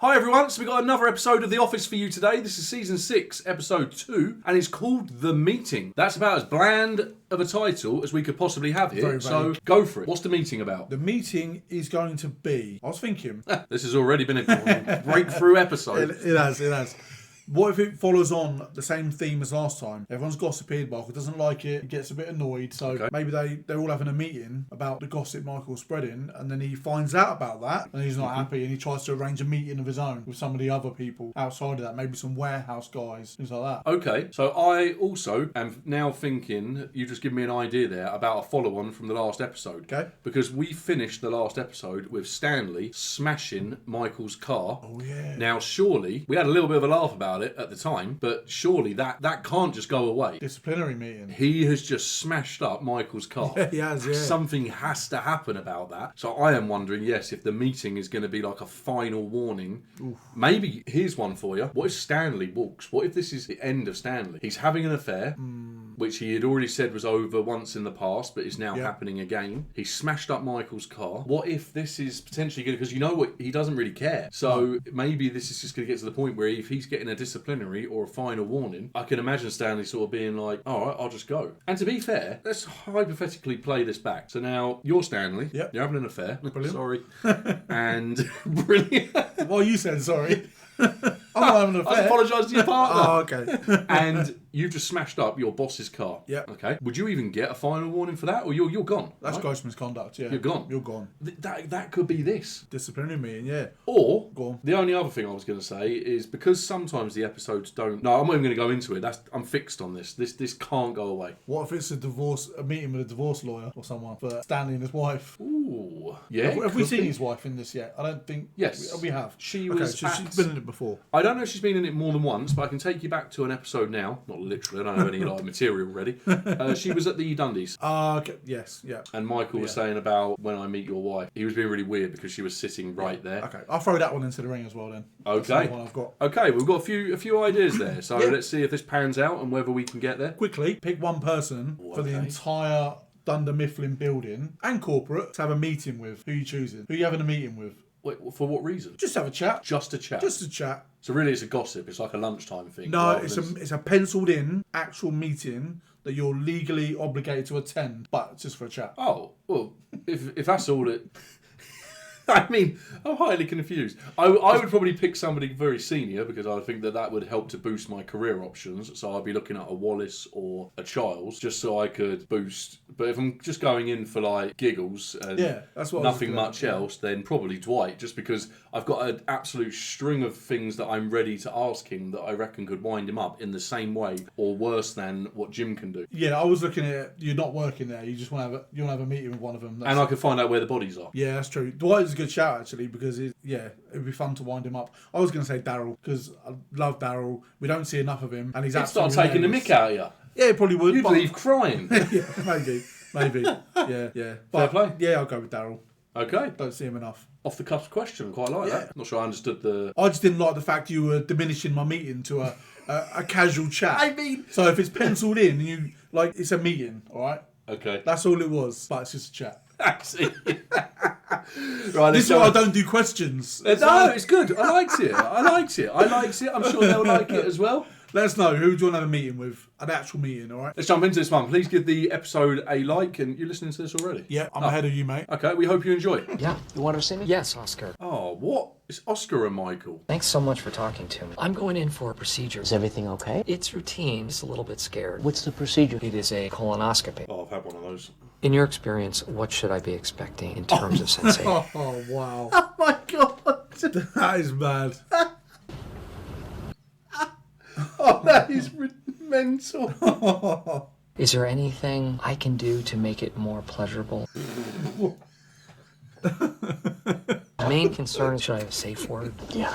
Hi everyone, so we've got another episode of The Office for you today. This is Season 6, Episode 2, and it's called The Meeting. That's about as bland of a title as we could possibly have here, Very so go for it. What's the meeting about? The meeting is going to be... I was thinking... This has already been a breakthrough episode. It has. What if it follows on the same theme as last time? Everyone's gossiping, Michael doesn't like it, he gets a bit annoyed, so maybe they're all having a meeting about the gossip Michael's spreading, and then he finds out about that, and he's not happy, and he tries to arrange a meeting of his own with some of the other people outside of that, maybe some warehouse guys, things like that. Okay, so I also am now thinking, you just give me an idea there about a follow-on from the last episode. Okay. Because we finished the last episode with Stanley smashing Michael's car. Oh, yeah. Now, surely, we had a little bit of a laugh about it at the time, but surely that can't just go away. Disciplinary meeting. He has just smashed up Michael's car. Yeah, he has, yeah. Something has to happen about that. So I am wondering, yes, if the meeting is going to be like a final warning. Oof. Maybe, here's one for you. What if Stanley walks? What if this is the end of Stanley? He's having an affair, which he had already said was over once in the past, but is now happening again. He smashed up Michael's car. What if this is potentially good? Because you know what? He doesn't really care. So maybe this is just going to get to the point where if he's getting a disciplinary or a final warning, I can imagine Stanley sort of being like, all right, I'll just go. And to be fair, let's hypothetically play this back. So now you're Stanley. Yep. You're having an affair. Brilliant. Sorry. And brilliant. Well, you said sorry. I'm not having an affair. I apologise to your partner. Oh, okay. And you've just smashed up your boss's car. Yeah. Okay. Would you even get a final warning for that, or you're gone? That's right? gross misconduct, yeah. You're gone. You're gone. That could be this. Disciplinary meeting, yeah. Or, Go on. the only other thing I was going to say is because sometimes the episodes don't... No, I'm not even going to go into it. I'm fixed on this. This can't go away. What if it's a meeting with a divorce lawyer or someone for Stanley and his wife? Ooh. Yeah. Have we seen his wife in this yet? I don't think... Yes. We have. She's been in it before. I don't know if she's been in it more than once, but I can take you back to an episode now. Not literally, I don't have any material ready. She was at the Dundies. Okay. Yes, yeah. And Michael was saying about when I meet your wife. He was being really weird because she was sitting right there. Okay, I'll throw that one into the ring as well then. Okay. That's the one I've got. Okay, we've got a few ideas there. So let's see if this pans out and whether we can get there. Quickly, pick one person for the entire Dunder Mifflin building and corporate to have a meeting with. Who are you choosing? Who are you having a meeting with? Wait, for what reason? Just have a chat. Just a chat. Just a chat. So really it's a gossip. It's like a lunchtime thing. No, it's a penciled in actual meeting that you're legally obligated to attend, but just for a chat. Oh, well, if that's all it... I mean, I'm highly confused. I would probably pick somebody very senior because I think that would help to boost my career options. So I'd be looking at a Wallace or a Childs just so I could boost. But if I'm just going in for like giggles and that's what nothing much else, then probably Dwight, just because I've got an absolute string of things that I'm ready to ask him that I reckon could wind him up in the same way or worse than what Jim can do. Yeah, I was looking at you're not working there. You just want to have a meeting with one of them. And I can find out where the bodies are. Yeah, that's true. Dwight is a good shout actually because it'd be fun to wind him up. I was going to say Daryl because I love Daryl. We don't see enough of him, and he'd start taking the mick out of you. Yeah, he probably would. You'd leave crying. Yeah, maybe. Yeah. Fair play. Yeah, I'll go with Daryl. Okay. Don't see him enough. Off the cuff question, quite like that. Not sure I understood the... I just didn't like the fact you were diminishing my meeting to a casual chat. I mean... So if it's penciled in, and you like it's a meeting, all right? Okay. That's all it was, but it's just a chat. I see. Right, this is why I don't do questions. No, it's good. I liked it. I'm sure they'll like it as well. Let us know who do you want to have a meeting with. An actual meeting, all right? Let's jump into this one. Please give the episode a like. And you're listening to this already? Yeah, I'm ahead of you, mate. Okay, we hope you enjoy. Yeah, you wanted to see me? Yes, Oscar. Oh, what? It's Oscar and Michael. Thanks so much for talking to me. I'm going in for a procedure. Is everything okay? It's routine. Just a little bit scared. What's the procedure? It is a colonoscopy. Oh, I've had one of those. In your experience, what should I be expecting in terms of sensation? Oh, wow. Oh, my God. That is mad. Oh, that is mental. Is there anything I can do to make it more pleasurable? Main concern is, should I have a safe word? Yeah.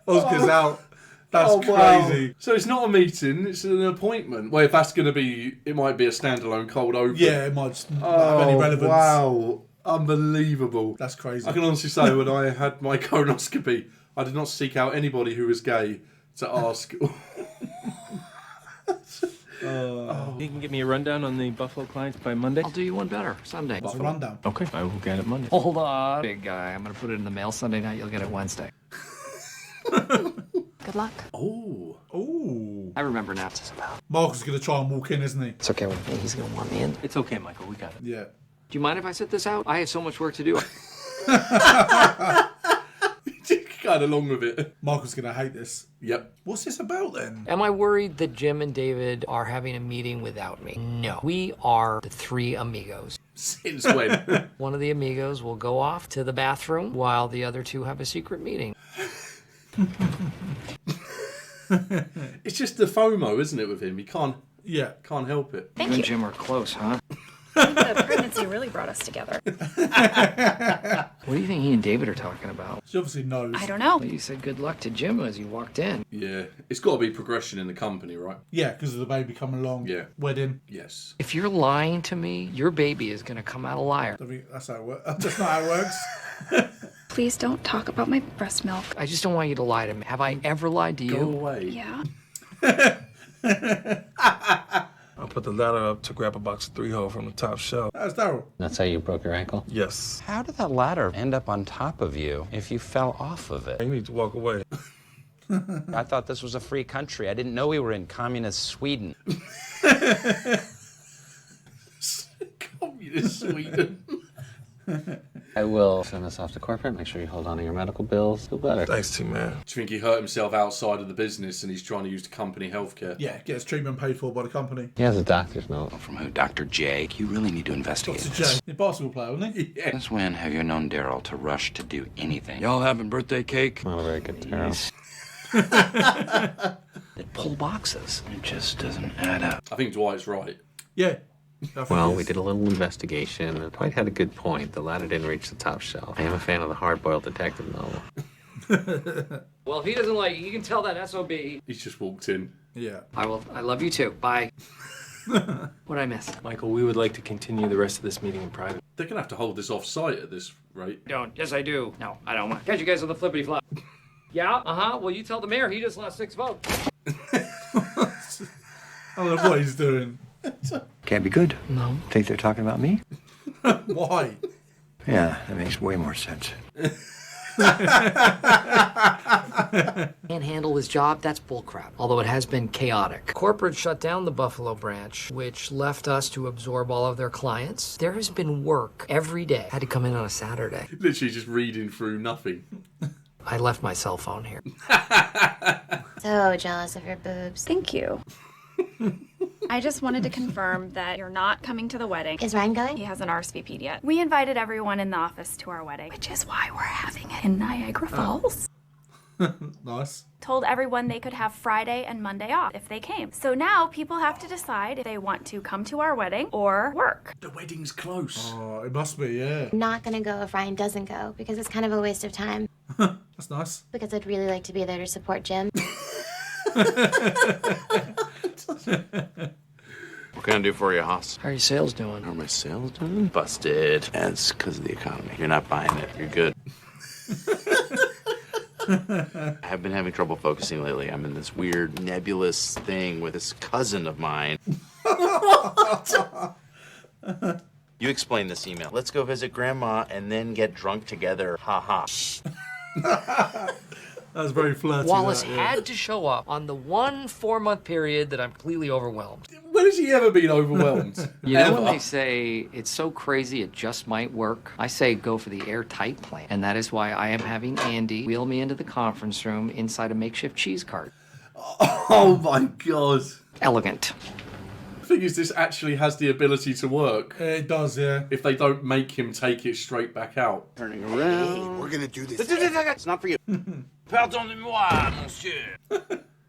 Oscar's out. That's crazy. Wow. So it's not a meeting, it's an appointment. Well, if that's going to be, it might be a standalone cold open. Yeah, it might not have any relevance. Wow. Unbelievable. That's crazy. I can honestly say when I had my colonoscopy, I did not seek out anybody who was gay to ask. You can give me a rundown on the Buffalo clients by Monday? I'll do you one better, Sunday. It's a rundown. Okay, I will get it Monday. Hold on, big guy. I'm gonna put it in the mail Sunday night. You'll get it Wednesday. Good luck. Oh. Ooh. I remember now what it's about. Marcus is going to try and walk in, isn't he? It's okay with me. He's gonna want me in. It's okay, Michael. We got it. Yeah. Do you mind if I sit this out? I have so much work to do. Kind of along with it. Marcus is going to hate this. Yep. What's this about then? Am I worried that Jim and David are having a meeting without me? No. We are the three amigos. Since when? One of the amigos will go off to the bathroom while the other two have a secret meeting. It's just the FOMO, isn't it, with him? He can't help it. You and Jim are close, huh? The pregnancy really brought us together. What do you think he and David are talking about? She obviously knows. I don't know. Well, you said good luck to Jim as you walked in. Yeah. It's got to be progression in the company, right? Yeah, because of the baby coming along. Yeah. Wedding. Yes. If you're lying to me, your baby is going to come out a liar. I think that's how it works. That's not how it works. Please don't talk about my breast milk. I just don't want you to lie to me. Have I ever lied to you? Go away. Yeah. I'll put the ladder up to grab a box of 3-hole from the top shelf. That's Daryl. That's how you broke your ankle? Yes. How did that ladder end up on top of you if you fell off of it? You need to walk away. I thought this was a free country. I didn't know we were in communist Sweden. Communist Sweden. I will send this off to corporate. Make sure you hold on to your medical bills. Feel better. Thanks, T-Man. Do you think he hurt himself outside of the business and he's trying to use the company healthcare? Yeah, gets treatment paid for by the company. He has a doctor's note. From who? Dr. J? You really need to investigate Dr. this. J. The basketball player, wasn't he? Yeah. Since when have you known Daryl to rush to do anything? Y'all having birthday cake? Not a very good tarot. That pull boxes. It just doesn't add up. I think Dwight's right. Yeah. Well, we did a little investigation, and Dwight had a good point. The ladder didn't reach the top shelf. I am a fan of the hard-boiled detective novel. Well, if he doesn't like you, you can tell that SOB. He's just walked in. Yeah. I love you too. Bye. What'd I miss? Michael, we would like to continue the rest of this meeting in private. They're going to have to hold this off-site at this rate. Don't. Yes, I do. No, I don't want to catch you guys on the flippity flop. Yeah? Uh-huh. Well, you tell the mayor he just lost 6 votes. I don't know what he's doing. Can't be good. No. Think they're talking about me? Why? Yeah, that makes way more sense. Can't handle his job, that's bullcrap. Although it has been chaotic. Corporate shut down the Buffalo branch, which left us to absorb all of their clients. There has been work every day. Had to come in on a Saturday. Literally just reading through nothing. I left my cell phone here. So jealous of your boobs. Thank you. I just wanted to confirm that you're not coming to the wedding. Is Ryan going? He hasn't RSVP'd yet. We invited everyone in the office to our wedding, which is why we're having it in Niagara Falls. Nice. Told everyone they could have Friday and Monday off if they came. So now people have to decide if they want to come to our wedding or work. The wedding's close. Oh, it must be, yeah. I'm not gonna go if Ryan doesn't go because it's kind of a waste of time. That's nice. Because I'd really like to be there to support Jim. What can I do for you, Hoss? How are your sales doing? How are my sales doing? Busted. And it's because of the economy. You're not buying it. You're good. I have been having trouble focusing lately. I'm in this weird nebulous thing with this cousin of mine. You explain this email. Let's go visit Grandma and then get drunk together. Ha ha. That's very flirty. Wallace that, yeah. had to show up on the 1 4-month period that I'm completely overwhelmed. When has he ever been overwhelmed? You know when they say it's so crazy it just might work? I say go for the airtight plan. And that is why I am having Andy wheel me into the conference room inside a makeshift cheese cart. Oh my god. Elegant. The thing is, this actually has the ability to work. It does, yeah. If they don't make him take it straight back out. Turning around. We're gonna do this. It's not for you. Pardonnez-moi, monsieur.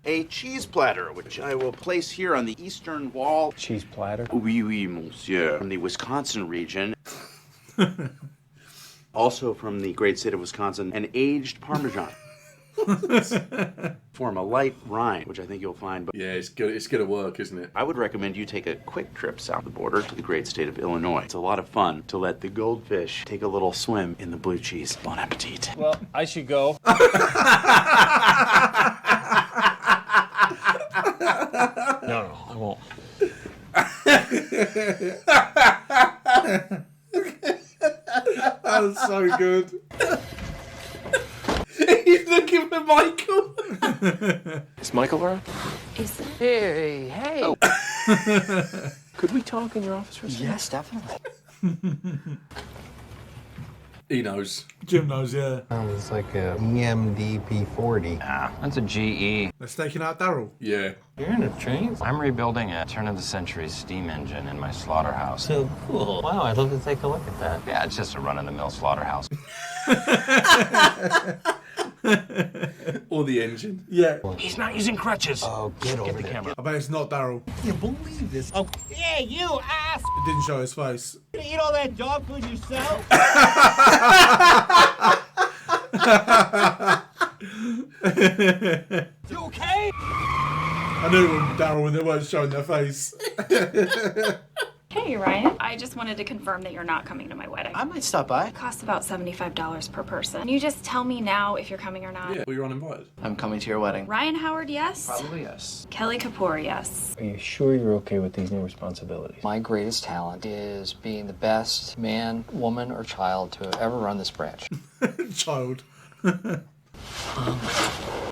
A cheese platter, which I will place here on the eastern wall. Cheese platter? Oui, oui, monsieur. From the Wisconsin region. Also from the great state of Wisconsin, an aged Parmesan. Form a light rind, which I think you'll find. But Yeah, it's good. It's going to work, isn't it? I would recommend you take a quick trip south of the border to the great state of Illinois. It's a lot of fun to let the goldfish take a little swim in the blue cheese. Bon appetit. Well, I should go. No, I won't. That was so good. He's looking for Michael. Is Michael around? Is it? Hey. Oh. Could we talk in your office for a second? Yes, definitely. He knows. Jim knows, yeah. It's like a EMDP 40. Ah, that's a GE. They're staking out Daryl. Yeah. You're in a train? I'm rebuilding a turn-of-the-century steam engine in my slaughterhouse. So cool. Wow, I'd love to take a look at that. Yeah, it's just a run-of-the-mill slaughterhouse. Or the engine. Yeah. He's not using crutches. Oh, get over the there. camera. I bet it's not Daryl. You believe this? Oh, Yeah, you ass! It didn't show his face. You eat all that dog food yourself? You okay? I knew it was Daryl when they weren't showing their face. Hey, Ryan. I just wanted to confirm that you're not coming to my wedding. I might stop by. It costs about $75 per person. Can you just tell me now if you're coming or not? Yeah, well, you're uninvited. I'm coming to your wedding. Ryan Howard, yes. Probably yes. Kelly Kapoor, yes. Are you sure you're okay with these new responsibilities? My greatest talent is being the best man, woman, or child to ever run this branch. Child.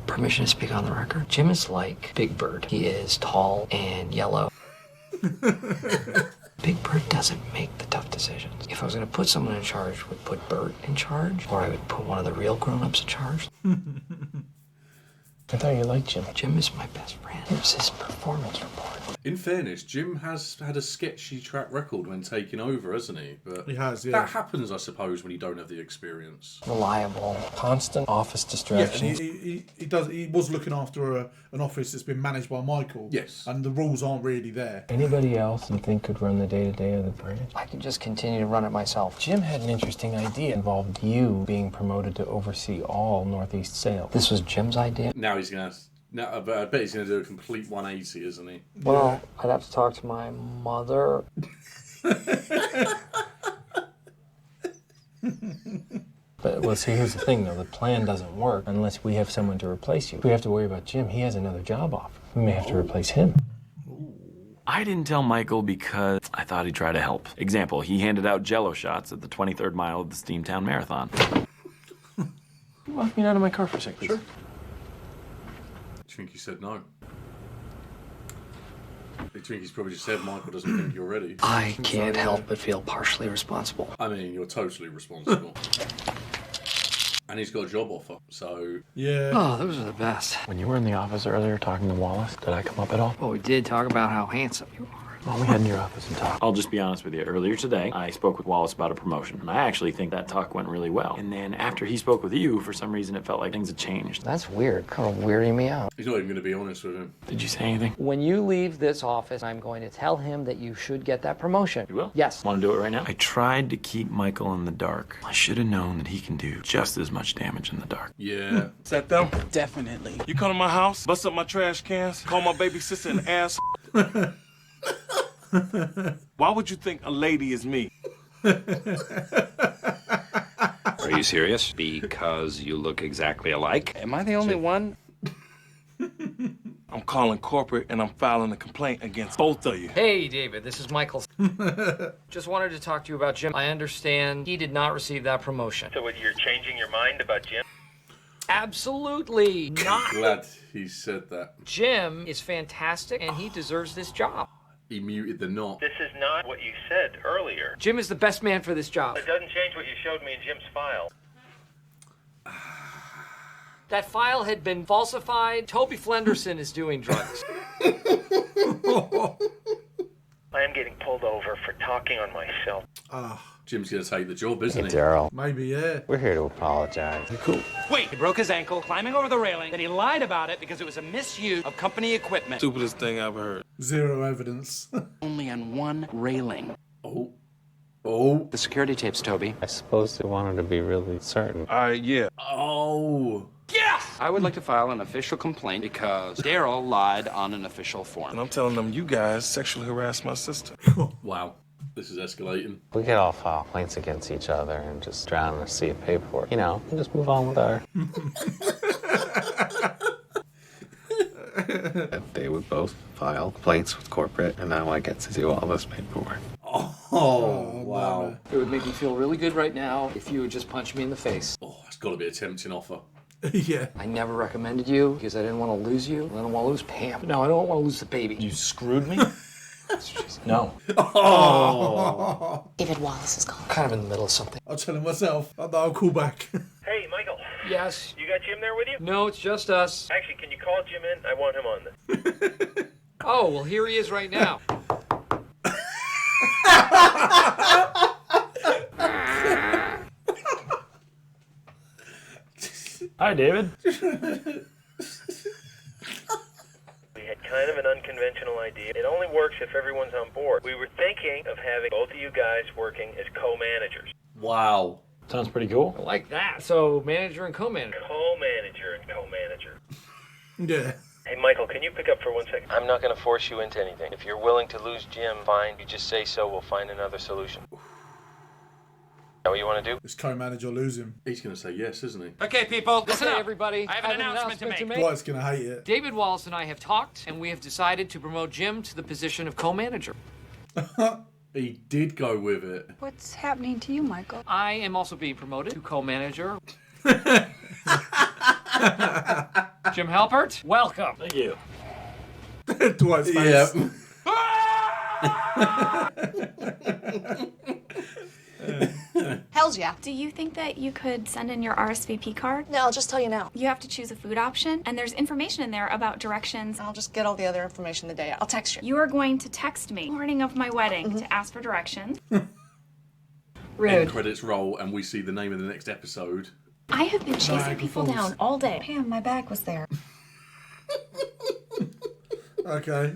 Permission to speak on the record. Jim is like Big Bird. He is tall and yellow. Big Bird doesn't make the tough decisions. If I was going to put someone in charge, I would put Bert in charge, or I would put one of the real grown-ups in charge. I thought you liked Jim. Jim is my best friend. Here's his performance report. In fairness, Jim has had a sketchy track record when taking over, hasn't he? But He has, yeah. that happens, I suppose, when you don't have the experience. Reliable. Constant office Yeah, and distractions. he does. He was looking after an office that's been managed by Michael. Yes. And the rules aren't really there. Anybody else you think could run the day-to-day of the branch? I can just continue to run it myself. Jim had an interesting idea. It involved you being promoted to oversee all Northeast sales. This was Jim's idea. Now he's going to... Now, I bet he's going to do a complete 180, isn't he? Well, I'd have to talk to my mother. But, well, see, here's the thing, though. The plan doesn't work unless we have someone to replace you. If we have to worry about Jim, he has another job offer. We may have to replace him. I didn't tell Michael because I thought he'd try to help. Example, he handed out Jell-O shots at the 23rd mile of the Steamtown Marathon. Walk me out of my car for a second, please. Sure. Do you think he said no? Do you think he's probably just said Michael doesn't think you're ready? I can't help but feel partially responsible. I mean, you're totally responsible. And he's got a job offer, so... Yeah. Oh, those are the best. When you were in the office earlier talking to Wallace, did I come up at all? Well, we did talk about how handsome you are. Well, we head in your office and talk. I'll just be honest with you. Earlier today, I spoke with Wallace about a promotion, and I actually think that talk went really well. And then after he spoke with you, for some reason it felt like things had changed. That's weird. Kind of weirding me out. He's not even going to be honest with him. Did you say anything? When you leave this office, I'm going to tell him that you should get that promotion. You will? Yes. Want to do it right now? I tried to keep Michael in the dark. I should have known that he can do just as much damage in the dark. Yeah. Is that them? Definitely. You come to my house, bust up my trash cans, call my baby sister an ass. Why would you think a lady is me? Are you serious? Because you look exactly alike? Am I the only one? I'm calling corporate and I'm filing a complaint against both of you. Hey, David, this is Michael. Just wanted to talk to you about Jim. I understand he did not receive that promotion. So you're changing your mind about Jim? Absolutely not. Glad he said that. Jim is fantastic, and he deserves this job. He muted the knot. This is not what you said earlier. Jim is the best man for this job. It doesn't change what you showed me in Jim's file. That file had been falsified. Toby Flenderson is doing drugs. I am getting pulled over for talking on my cell. Jim's going to take the job, isn't he? Daryl. Maybe, yeah. We're here to apologize. Cool. Wait, he broke his ankle climbing over the railing, then he lied about it because it was a misuse of company equipment. Stupidest thing I've heard. Zero evidence. Only on one railing. Oh. Oh. The security tapes, Toby. I suppose they wanted to be really certain. Yeah. Oh. Yes! I would like to file an official complaint because Daryl lied on an official form. And I'm telling them you guys sexually harassed my sister. Wow. This is escalating. We could all file complaints against each other and just drown in a sea of paperwork. You know, and just move on with our... that they would both file complaints with corporate, and now I get to do all this paperwork. Oh, wow. It would make me feel really good right now if you would just punch me in the face. Oh, it's got to be a tempting offer. Yeah. I never recommended you because I didn't want to lose you. I don't want to lose Pam. No, I don't want to lose the baby. You screwed me? No. Oh. David Wallace is calling. Kind of in the middle of something. I'll tell him myself. I'll call back. Hey, Michael. Yes? You got Jim there with you? No, it's just us. Actually, can you call Jim in? I want him on this. Oh, well, here he is right now. Hi, David. We had kind of an unconventional idea. It only works if everyone's on board. We were thinking of having both of you guys working as co-managers. Wow. Sounds pretty cool. I like that. So, manager and co-manager. Co-manager and co-manager. Yeah. Hey, Michael, can you pick up for 1 second? I'm not going to force you into anything. If you're willing to lose Jim, fine. You just say so. We'll find another solution. Is that what you want to do? This co-manager lose him. He's going to say yes, isn't he? Okay, people, listen Okay, up. everybody. I have an announcement to make. Dwight's going to hate it. David Wallace and I have talked, and we have decided to promote Jim to the position of co-manager. He did go with it. What's happening to you, Michael? I am also being promoted to co-manager. Jim Halpert, welcome. Thank you. Dwight's face. Yeah. Hells yeah. Do you think that you could send in your RSVP card? No, I'll just tell you now. You have to choose a food option, and there's information in there about directions. I'll just get all the other information the day out. I'll text you. You are going to text me morning of my wedding to ask for directions. End Rude. credits roll, and we see the name of the next episode. I have been chasing Niagara people Falls. down all day. Pam, my bag was there. Okay.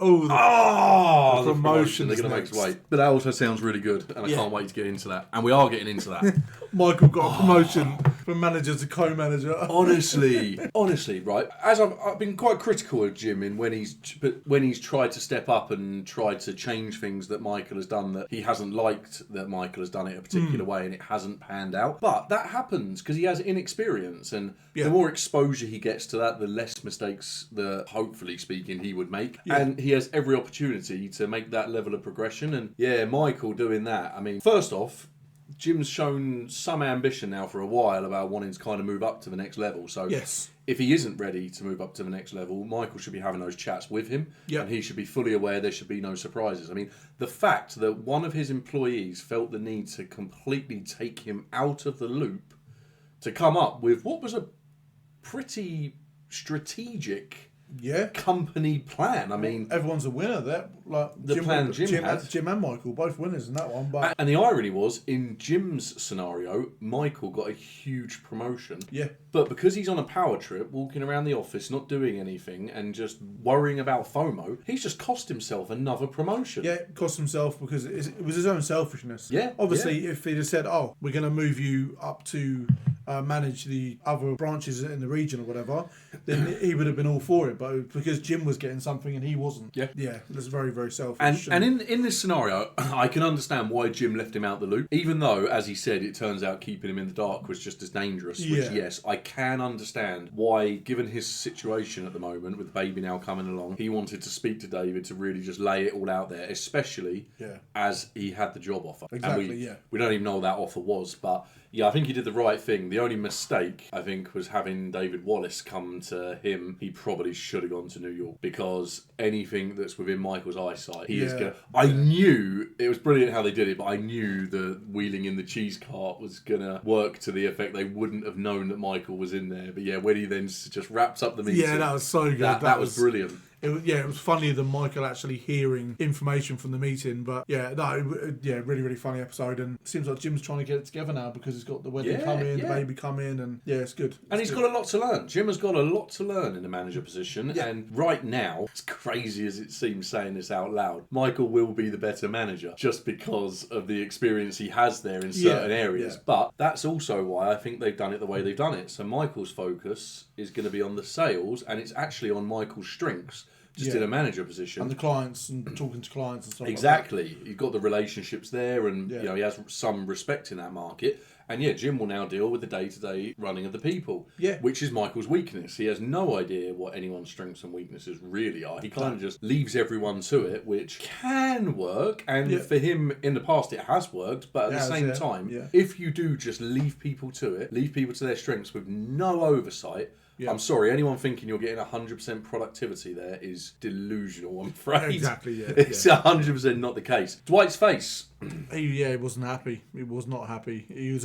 Oh, The promotion They're is going to make us next. wait. But that also sounds really good, and I Yeah. can't wait to get into that. And we are getting into that. Michael got a promotion from manager to co-manager. honestly, right? As I've been quite critical of Jim in when he's tried to step up and tried to change things that Michael has done that he hasn't liked that Michael has done it a particular way and it hasn't panned out. But that happens because he has inexperience, and the more exposure he gets to that, the less mistakes that, hopefully speaking, he would make. Yeah. And he has every opportunity to make that level of progression. And yeah, Michael doing that. I mean, first off, Jim's shown some ambition now for a while about wanting to kind of move up to the next level. So Yes. if he isn't ready to move up to the next level, Michael should be having those chats with him. Yep. And he should be fully aware there should be no surprises. I mean, the fact that one of his employees felt the need to completely take him out of the loop to come up with what was a pretty strategic company plan. I mean, everyone's a winner there. Like the plan Jim had. Jim and Michael, both winners in that one. But And the irony was, in Jim's scenario, Michael got a huge promotion. Yeah. But because he's on a power trip, walking around the office, not doing anything, and just worrying about FOMO, he's just cost himself another promotion. yeah, it cost himself because it was his own selfishness. Yeah, Obviously, if he'd have said, "Oh, we're going to move you up to manage the other branches in the region or whatever," then he would have been all for it. But because Jim was getting something and he wasn't, yeah, that's very, very selfish. And in this scenario, I can understand why Jim left him out the loop, even though, as he said, it turns out keeping him in the dark was just as dangerous, which, Yeah. yes, I can understand why, given his situation at the moment, with the baby now coming along, he wanted to speak to David to really just lay it all out there, especially as he had the job offer. Exactly, And we don't even know what that offer was, but yeah, I think he did the right thing. The only mistake, I think, was having David Wallace come to him. He probably should have gone to New York, because anything that's within Michael's eyesight, he is going to... I knew, it was brilliant how they did it, but I knew the wheeling in the cheese cart was going to work to the effect they wouldn't have known that Michael was in there. But yeah, when he then just wraps up the meeting... Yeah, that was so good. That was brilliant. It was funnier than Michael actually hearing information from the meeting. But yeah, really, really funny episode. And it seems like Jim's trying to get it together now because he's got the wedding coming, the baby coming, and yeah, it's good. And he's got a lot to learn. Jim has got a lot to learn in the manager position. Yeah. And right now, as crazy as it seems saying this out loud, Michael will be the better manager just because of the experience he has there in certain areas. Yeah. But that's also why I think they've done it the way they've done it. So Michael's focus is going to be on the sales, and it's actually on Michael's strengths. just in a manager position. And the clients and talking to clients and stuff Exactly. like that. You've got the relationships there, and you know, he has some respect in that market. And yeah, Jim will now deal with the day-to-day running of the people, which is Michael's weakness. He has no idea what anyone's strengths and weaknesses really are. He kind of just leaves everyone to it, which can work. And for him, in the past, it has worked. But at the same time, if you do just leave people to it, leave people to their strengths with no oversight, I'm sorry, anyone thinking you're getting 100% productivity there is delusional, I'm afraid. Exactly, yeah. It's 100% not the case. Dwight's face. He wasn't happy. He was not happy. He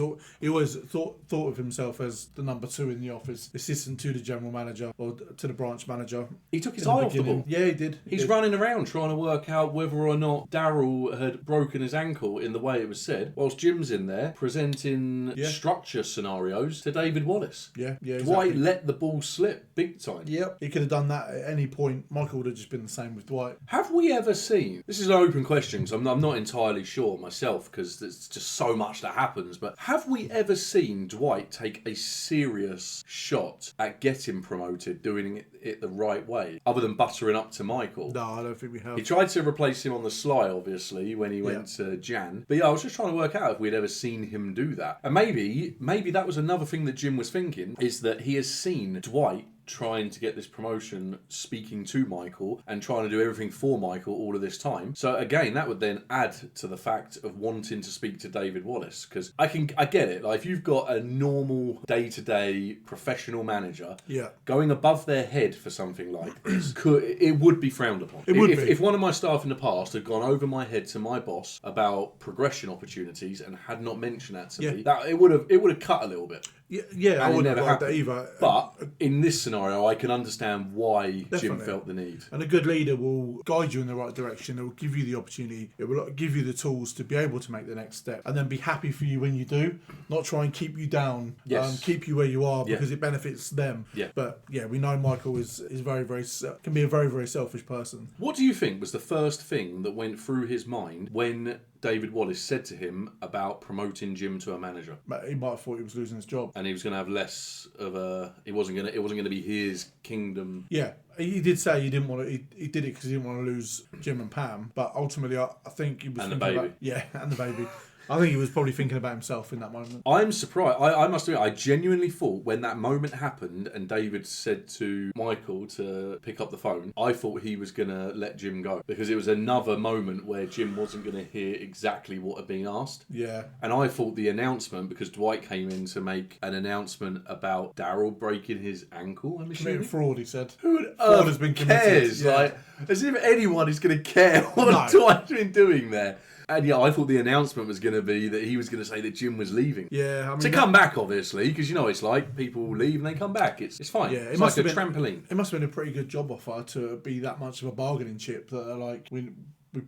always thought of himself as the number 2 in the office, assistant to the general manager or to the branch manager. He took his eye off the ball. Yeah, he did. He's running around trying to work out whether or not Daryl had broken his ankle in the way it was said, whilst Jim's in there presenting structure scenarios to David Wallace. Yeah, Dwight let the ball slip big time. Yep, he could have done that at any point. Michael would have just been the same with Dwight. Have we ever seen, this is an open question because I'm not entirely sure myself because there's just so much that happens, but have we ever seen Dwight take a serious shot at getting promoted, doing it the right way, other than buttering up to Michael? No, I don't think we have. He tried to replace him on the sly, obviously, when he went to Jan. But yeah, I was just trying to work out if we'd ever seen him do that. And maybe that was another thing that Jim was thinking, is that he has seen Dwight trying to get this promotion, speaking to Michael and trying to do everything for Michael all of this time. So again, that would then add to the fact of wanting to speak to David Wallace, because I get it. Like, if you've got a normal day-to-day professional manager going above their head for something like this, it would be frowned upon. If one of my staff in the past had gone over my head to my boss about progression opportunities and had not mentioned that to me, that it would have cut a little bit. Yeah, I wouldn't have liked that either. But in this scenario, I can understand why Jim felt the need. And a good leader will guide you in the right direction. It will give you the opportunity. It will give you the tools to be able to make the next step, and then be happy for you when you do. Not try and keep you down. Keep you where you are because it benefits them. But we know Michael is very, very can be a very, very selfish person. What do you think was the first thing that went through his mind when David Wallace said to him about promoting Jim to a manager? He might have thought he was losing his job, and he was going to have less of a. It wasn't going to be his kingdom. Yeah, he did say he didn't want to. He did it because he didn't want to lose Jim and Pam. But ultimately, I think he was and the thinking baby. And the baby. I think he was probably thinking about himself in that moment. I'm surprised. I must admit, I genuinely thought when that moment happened and David said to Michael to pick up the phone, I thought he was going to let Jim go, because it was another moment where Jim wasn't going to hear exactly what had been asked. Yeah. And I thought the announcement, because Dwight came in to make an announcement about Daryl breaking his ankle, I'm assuming. Committing fraud, he said. Who on earth has been cares? Like, as if anyone is going to care what Dwight's been doing there. And yeah, I thought the announcement was going to be that he was going to say that Jim was leaving. Yeah, I mean, to come back, obviously, because you know it's like people leave and they come back. It's fine. Yeah, it's like a trampoline. It must have been a pretty good job offer to be that much of a bargaining chip that are like, we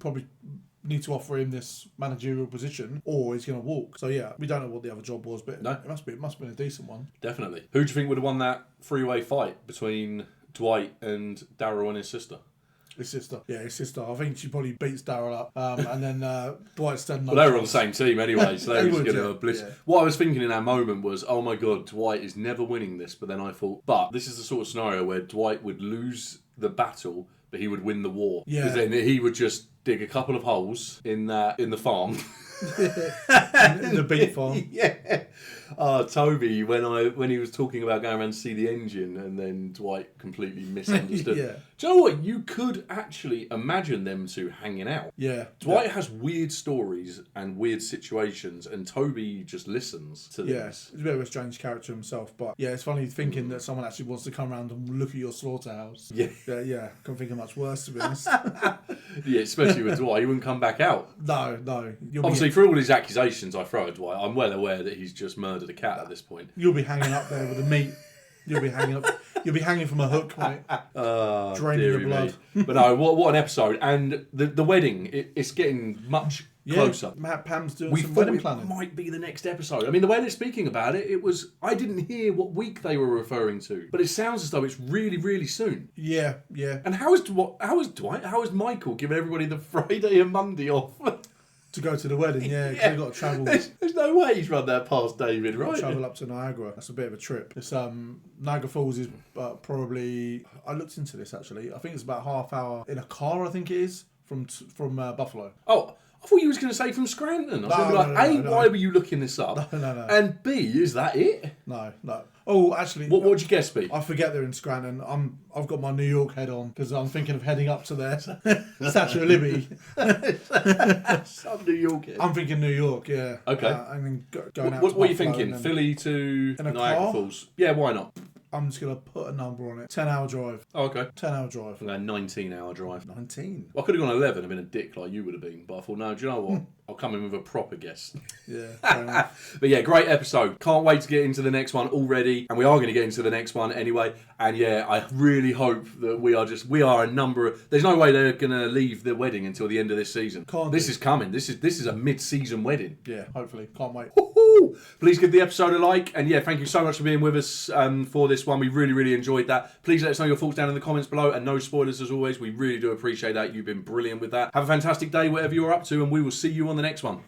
probably need to offer him this managerial position or he's going to walk. So yeah, we don't know what the other job was, but it must have been a decent one. Definitely. Who do you think would have won that three-way fight between Dwight and Daryl and his sister? His sister. Yeah, his sister. I think she probably beats Daryl up. And then Dwight's done. Well, they were on the same team anyway, so they was going to bliss. Yeah. What I was thinking in that moment was, oh my God, Dwight is never winning this. But then I thought, but this is the sort of scenario where Dwight would lose the battle, but he would win the war. Yeah. Because then he would just dig a couple of holes in the farm. in the beef farm. Yeah. Toby, when he was talking about going around to see the engine, and then Dwight completely misunderstood. Yeah. Do you know what? You could actually imagine them two hanging out. Yeah. Dwight has weird stories and weird situations, and Toby just listens to them. Yeah, he's a bit of a strange character himself, but yeah, it's funny thinking that someone actually wants to come around and look at your slaughterhouse. Yeah. Yeah. Can't think of much worse, to be honest. Yeah, especially with Dwight, he wouldn't come back out. No. Obviously, for all his accusations I throw at Dwight, I'm well aware that he's just murdered a cat at this point. You'll be hanging up there with the meat. You'll be hanging from a hook, mate. Draining your blood. But no, what an episode. And the wedding, it's getting much closer. Matt Pam's doing some wedding planning. It might be the next episode. I mean, the way they're speaking about it, I didn't hear what week they were referring to, but it sounds as though it's really, really soon. Yeah. And how is Michael giving everybody the Friday and Monday off? To go to the wedding, yeah, because they've got to travel. There's no way he's run that past David, right? Travel up to Niagara. That's a bit of a trip. It's Niagara Falls is probably. I looked into this actually. I think it's about half hour in a car. I think it is from Buffalo. Oh. I thought you was going to say from Scranton. I was going to be like, A, why were you looking this up? No. And B, is that it? No. Oh, actually... What would you guess, B? I forget they're in Scranton. I've got my New York head on because I'm thinking of heading up to there. Statue of Liberty. Some New York head. I'm thinking New York, yeah. Okay. And then going out What to are you Buffalo thinking? Philly to in a Niagara car? Falls? Yeah, why not? I'm just going to put a number on it. 10-hour drive. Oh, okay. 10-hour drive. I'm going 19-hour drive. 19? Well, I could have gone 11 and been a dick like you would have been. But I thought, no, do you know what? I'll come in with a proper guess. Yeah, fair enough. But yeah, great episode. Can't wait to get into the next one already. And we are going to get into the next one anyway. And yeah, I really hope that we are a number of... There's no way they're going to leave the wedding until the end of this season. This is coming. This is a mid-season wedding. Yeah, hopefully. Can't wait. Woo-hoo! Please give the episode a like. And yeah, thank you so much for being with us for this one. We really, really enjoyed that. Please let us know your thoughts down in the comments below. And no spoilers as always. We really do appreciate that. You've been brilliant with that. Have a fantastic day, whatever you're up to. And we will see you on the next one.